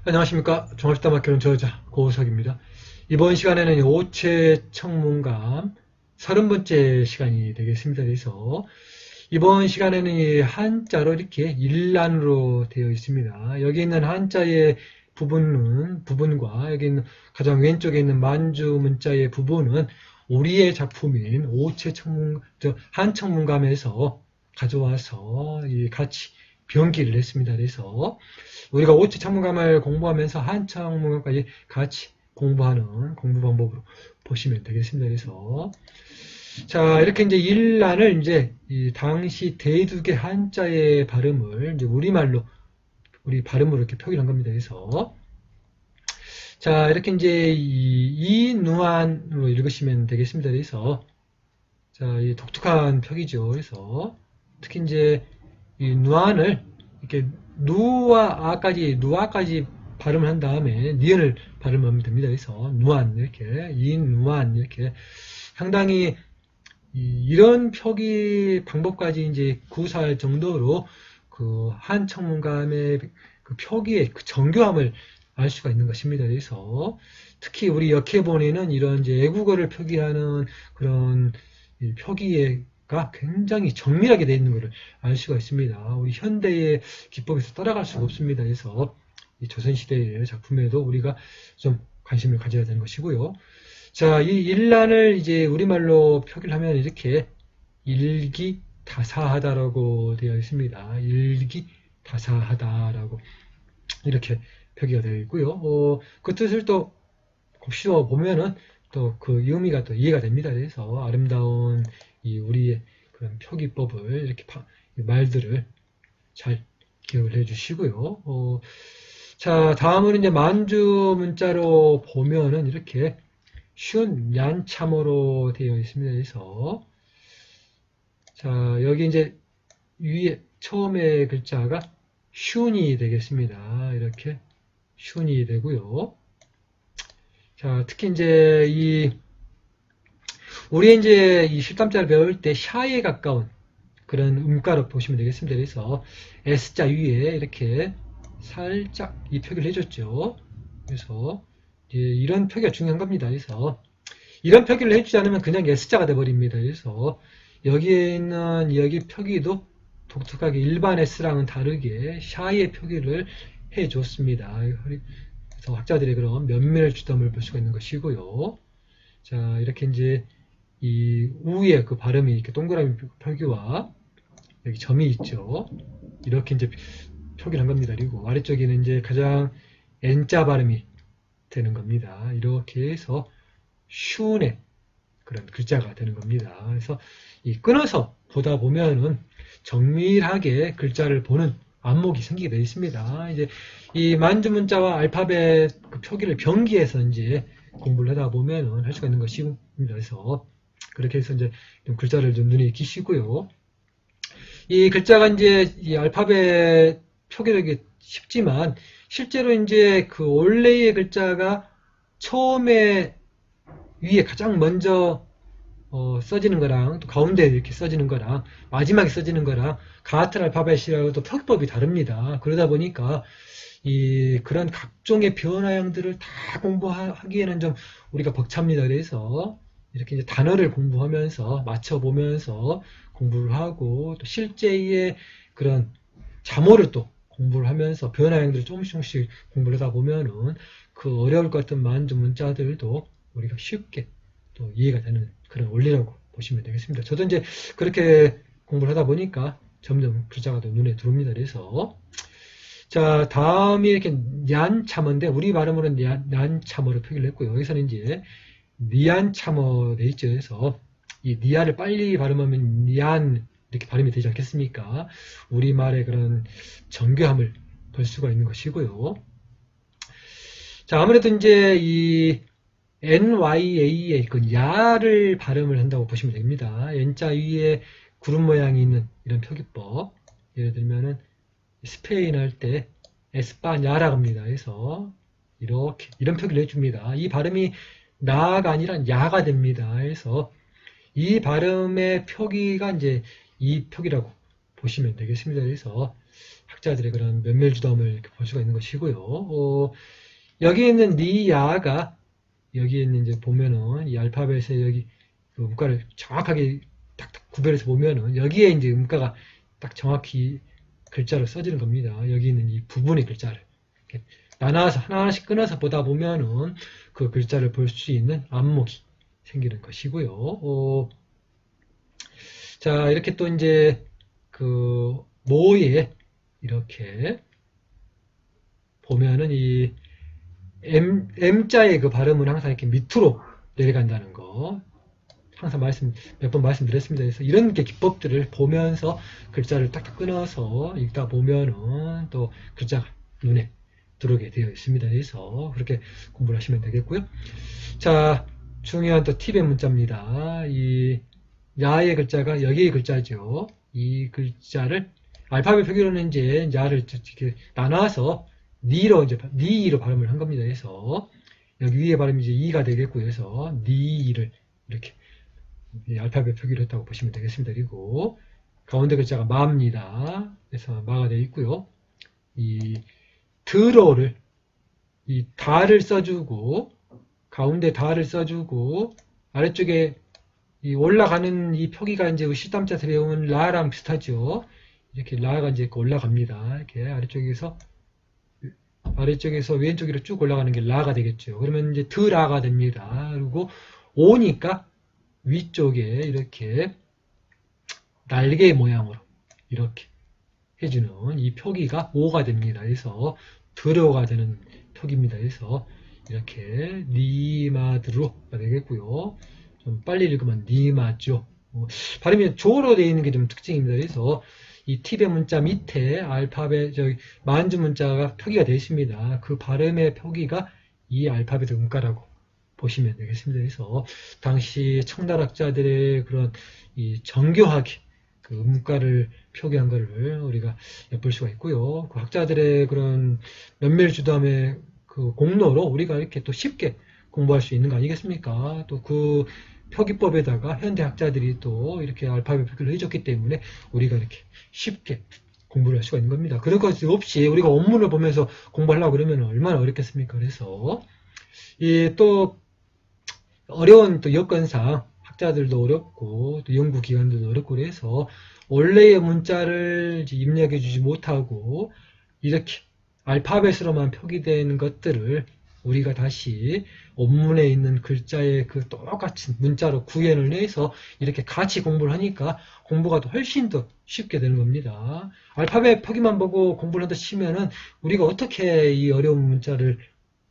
안녕하십니까. 종합시다마켓론 저자 고우석입니다. 이번 시간에는 오체 청문감 30번째 시간이 되겠습니다. 그래서 이번 시간에는 이 한자로 이렇게 일란으로 되어 있습니다. 여기 있는 한자의 부분과 여기 있는 가장 왼쪽에 있는 만주 문자의 부분은 우리의 작품인 오체 한청문감에서 가져와서 같이 병기를 했습니다. 그래서 우리가 오체 청문감을 공부하면서 한청문감까지 같이 공부하는 공부 방법으로 보시면 되겠습니다. 그래서 자, 이렇게 이제 일란을 이제 이 당시 대두개 한자의 발음을 이제 우리 발음으로 이렇게 표기한 겁니다. 그래서 자, 이렇게 이제 이누안으로 읽으시면 되겠습니다. 그래서 자, 이 독특한 표기죠. 그래서 특히 이제 이 누안을 이렇게 누아까지 발음을 한 다음에 니은을 발음하면 됩니다. 그래서 누안 이렇게 이누안 이렇게 상당히 이런 표기 방법까지 이제 구사할 정도로 그 한청문감의 그 표기의 그 정교함을 알 수가 있는 것입니다. 그래서 특히 우리 역해본에는 이런 이제 애국어를 표기하는 그런 표기가 굉장히 정밀하게 되어 있는 것을 알 수가 있습니다. 우리 현대의 기법에서 따라갈 수가 없습니다. 그래서 이 조선시대의 작품에도 우리가 좀 관심을 가져야 되는 것이고요. 자, 이 일란을 이제 우리말로 표기를 하면 이렇게 일기다사하다라고 되어 있습니다. 일기다사하다라고 이렇게 표기가 되어 있고요. 그 뜻을 또 곱씹어 보면은 또 그 의미가 또 이해가 됩니다. 그래서 아름다운 우리의 그런 표기법을 이렇게 말들을 잘 기억을 해 주시고요. 자, 다음은 이제 만주 문자로 보면은 이렇게 쉬운 얀참어로 되어 있습니다. 그래서 자, 여기 이제 위에 처음에 글자가 슌이 되겠습니다. 이렇게 슌이 되고요. 자, 특히 이제 우리 이제 이 실담자를 배울 때 샤에 가까운 그런 음가로 보시면 되겠습니다. 그래서 S자 위에 이렇게 살짝 이 표기를 해줬죠. 그래서 이런 표기가 중요한 겁니다. 그래서 이런 표기를 해주지 않으면 그냥 S자가 돼버립니다. 그래서 여기에 있는 여기 표기도 독특하게 일반 S랑은 다르게 샤의 표기를 해줬습니다. 그래서 학자들의 그런 면면을 주담을 볼 수가 있는 것이고요. 자, 이렇게 이제 이 우의 그 발음이 이렇게 동그라미 표기와 여기 점이 있죠. 이렇게 이제 표기를 한 겁니다. 그리고 아래쪽에는 이제 가장 N자 발음이 되는 겁니다. 이렇게 해서 슌의 그런 글자가 되는 겁니다. 그래서 끊어서 보다 보면은 정밀하게 글자를 보는 안목이 생기게 되어 있습니다. 이제 이 만주문자와 알파벳 그 표기를 병기해서 이제 공부를 하다 보면은 할 수가 있는 것입니다. 그래서 그렇게 해서 이제 좀 글자를 좀 눈에 익히시고요. 이 글자가 이제 이 알파벳 표기하기 쉽지만 실제로 이제 그 원래의 글자가 처음에 위에 가장 먼저 써지는 거랑 또 가운데 이렇게 써지는 거랑 마지막에 써지는 거랑 같은 알파벳이라고도 표기법이 다릅니다. 그러다 보니까 그런 각종의 변화형들을 다 공부하기에는 좀 우리가 벅찹니다. 그래서 이렇게 이제 단어를 공부하면서 맞춰보면서 공부를 하고 또 실제의 그런 자모를 또 공부를 하면서 변화형들을 조금씩 공부를 하다 보면은 그 어려울 것 같은 만주 문자들도 우리가 쉽게 또 이해가 되는 그런 원리라고 보시면 되겠습니다. 저도 이제 그렇게 공부를 하다 보니까 점점 글자가 더 눈에 들어옵니다. 그래서 자, 다음이 이렇게 냔참어인데 우리 발음으로는 냔참어로 표기를 했고요. 여기서는 이제 니안참어 돼 있죠. 그래서 이 니아를 빨리 발음하면 니안 이렇게 발음이 되지 않겠습니까? 우리말의 그런 정교함을 볼 수가 있는 것이고요. 자, 아무래도 이제 이 NYA의 그 야를 발음을 한다고 보시면 됩니다. N자 위에 구름 모양이 있는 이런 표기법. 예를 들면은 스페인 할 때 에스파냐라고 합니다. 그래서 이렇게 이런 표기를 해줍니다. 이 발음이 나가 아니라 야가 됩니다. 그래서 이 발음의 표기가 이제 이 표기라고 보시면 되겠습니다. 그래서 학자들의 그런 면밀주담을 이렇게 볼 수가 있는 것이고요. 여기 있는 니야가 여기 있는 이제 보면은 이 알파벳의 여기 그 음가를 정확하게 딱딱 구별해서 보면은 여기에 이제 음가가 딱 정확히 글자로 써지는 겁니다. 여기 있는 이 부분의 글자를 이렇게 나눠서 하나하나씩 끊어서 보다 보면은 그 글자를 볼 수 있는 안목이 생기는 것이고요. 자, 이렇게 또 이제 그 모에 이렇게 보면은 이 M자의 그 발음은 항상 이렇게 밑으로 내려간다는 거. 항상 몇 번 말씀드렸습니다. 그래서 이런 게 기법들을 보면서 글자를 딱딱 끊어서 읽다 보면은 또 글자가 눈에 들어오게 되어 있습니다. 그래서 그렇게 공부를 하시면 되겠고요. 자, 중요한 또 팁의 문자입니다. 이 야의 글자가 여기의 글자죠. 이 글자를 알파벳 표기로는 이제 야를 이렇게 나눠서 니로 이제 니로 발음을 한 겁니다. 그래서 여기 위에 발음이 이제 이가 되겠고요. 그래서 니를 이렇게 알파벳 표기를 했다고 보시면 되겠습니다. 그리고 가운데 글자가 마입니다. 그래서 마가 되어 있고요. 이 드로를 이 다를 써주고 가운데 다를 써주고 아래쪽에 이 올라가는 이 표기가 이제 시담자 들여온 라랑 비슷하죠. 이렇게 라가 이제 올라갑니다. 이렇게 아래쪽에서 왼쪽으로 쭉 올라가는 게 라가 되겠죠. 그러면 이제 드라가 됩니다. 그리고 오니까 위쪽에 이렇게 날개 모양으로 이렇게 해주는 이 표기가 오가 됩니다. 그래서 드로가 되는 표기입니다. 그래서 이렇게 니마드로가 되겠고요. 좀 빨리 읽으면 니마죠. 발음이 조로 되어 있는 게 좀 특징입니다. 그래서 이 팁의 문자 밑에 알파벳 만주 문자가 표기가 되어 있습니다. 그 발음의 표기가 이 알파벳 음가라고 보시면 되겠습니다. 그래서 당시 청나락자들의 그런 이 정교하게 그 음가를 표기한 것을 우리가 엿볼 수가 있고요. 그 학자들의 그런 면밀주담의 그 공로로 우리가 이렇게 또 쉽게 공부할 수 있는 거 아니겠습니까? 또 그 표기법에다가 현대 학자들이 또 이렇게 알파벳 표기를 해줬기 때문에 우리가 이렇게 쉽게 공부를 할 수가 있는 겁니다. 그런 것 없이 우리가 원문을 보면서 공부하려고 그러면 얼마나 어렵겠습니까? 그래서 이 또 어려운 또 여건상 학자들도 어렵고 또 연구기관들도 어렵고 그래서 원래의 문자를 입력해 주지 못하고 이렇게 알파벳으로만 표기된 것들을 우리가 다시 원문에 있는 글자의 그 똑같은 문자로 구현을 해서 이렇게 같이 공부를 하니까 공부가 훨씬 더 쉽게 되는 겁니다. 알파벳 표기만 보고 공부를 한다 치면은 우리가 어떻게 이 어려운 문자를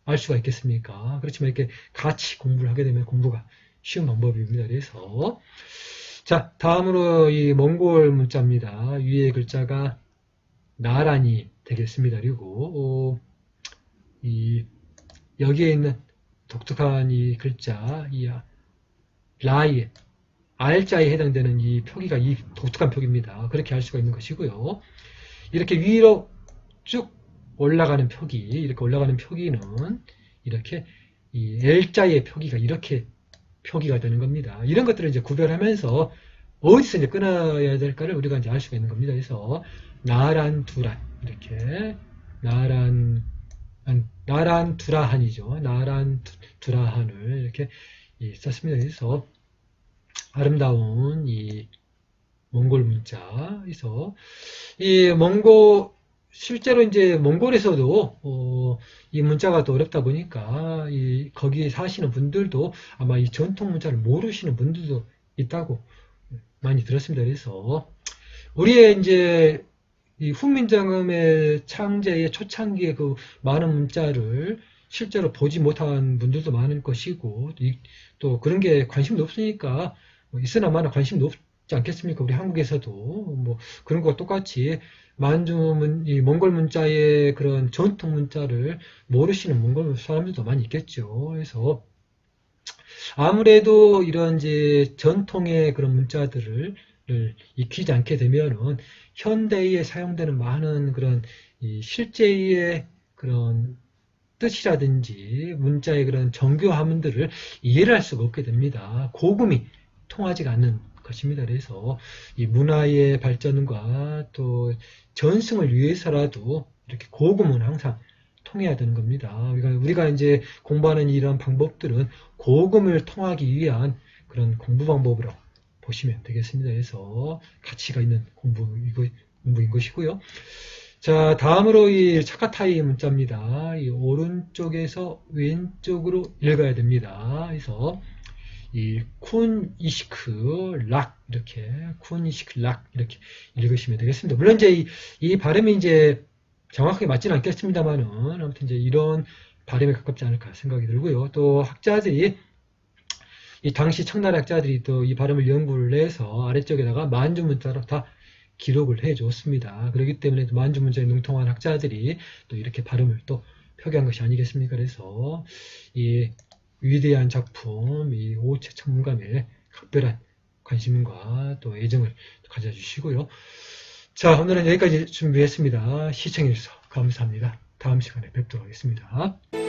알 수가 있겠습니까? 그렇지만 이렇게 같이 공부를 하게 되면 공부가 쉬운 방법입니다. 그래서 자, 다음으로 이 몽골 문자입니다. 위에 글자가 나란히 되겠습니다. 그리고 이 여기에 있는 독특한 이 글자, 이 라이, R자에 해당되는 이 표기가 이 독특한 표기입니다. 그렇게 알 수가 있는 것이고요. 이렇게 위로 쭉 올라가는 표기, 이렇게 올라가는 표기는 이렇게 이 L자의 표기가 이렇게 표기가 되는 겁니다. 이런 것들을 이제 구별하면서 어디서 이제 끊어야 될까를 우리가 이제 알 수가 있는 겁니다. 그래서 나란 두란 이렇게 나란 두라한이죠. 나란 두라한을 이렇게 썼습니다. 그래서 아름다운 이 몽골 문자에서 이 실제로 이제 몽골에서도 이 문자가 더 어렵다 보니까 거기에 사시는 분들도 아마 이 전통 문자를 모르시는 분들도 있다고 많이 들었습니다. 그래서 우리의 이제 이 훈민정음의 창제의 초창기에 그 많은 문자를 실제로 보지 못한 분들도 많을 것이고 또 그런 게 관심도 없으니까 있으나 마나 관심도 없지 않겠습니까? 우리 한국에서도 뭐 그런 것과 똑같이 이 몽골 문자의 그런 전통 문자를 모르시는 몽골 사람들도 많이 있겠죠. 그래서 아무래도 이런 이제 전통의 그런 문자들을 익히지 않게 되면은 현대에 사용되는 많은 그런 실제의 그런 뜻이라든지 문자의 그런 정교함들을 이해를 할 수가 없게 됩니다. 고금이 통하지가 않는 것입니다. 그래서 이 문화의 발전과 또 전승을 위해서라도 이렇게 고금은 항상 통해야 되는 겁니다. 우리가 이제 공부하는 이런 방법들은 고금을 통하기 위한 그런 공부 방법으로 보시면 되겠습니다. 그래서 가치가 있는 공부인 것이고요. 자, 다음으로 이 차카타이 문자입니다. 이 오른쪽에서 왼쪽으로 읽어야 됩니다. 그래서 이 쿤 이시크 락 이렇게 쿤 이시크 락 이렇게 읽으시면 되겠습니다. 물론 이제 이 발음이 이제 정확하게 맞지는 않겠습니다만은 아무튼 이제 이런 발음에 가깝지 않을까 생각이 들고요. 또 학자들이 이 당시 청나라 학자들이 또 이 발음을 연구를 해서 아래쪽에다가 만주 문자로 다 기록을 해줬습니다. 그렇기 때문에 만주 문자에 능통한 학자들이 또 이렇게 발음을 또 표기한 것이 아니겠습니까? 그래서 이 위대한 작품, 이 오체 천문감에 각별한 관심과 또 애정을 가져주시고요. 자, 오늘은 여기까지 준비했습니다. 시청해주셔서 감사합니다. 다음 시간에 뵙도록 하겠습니다.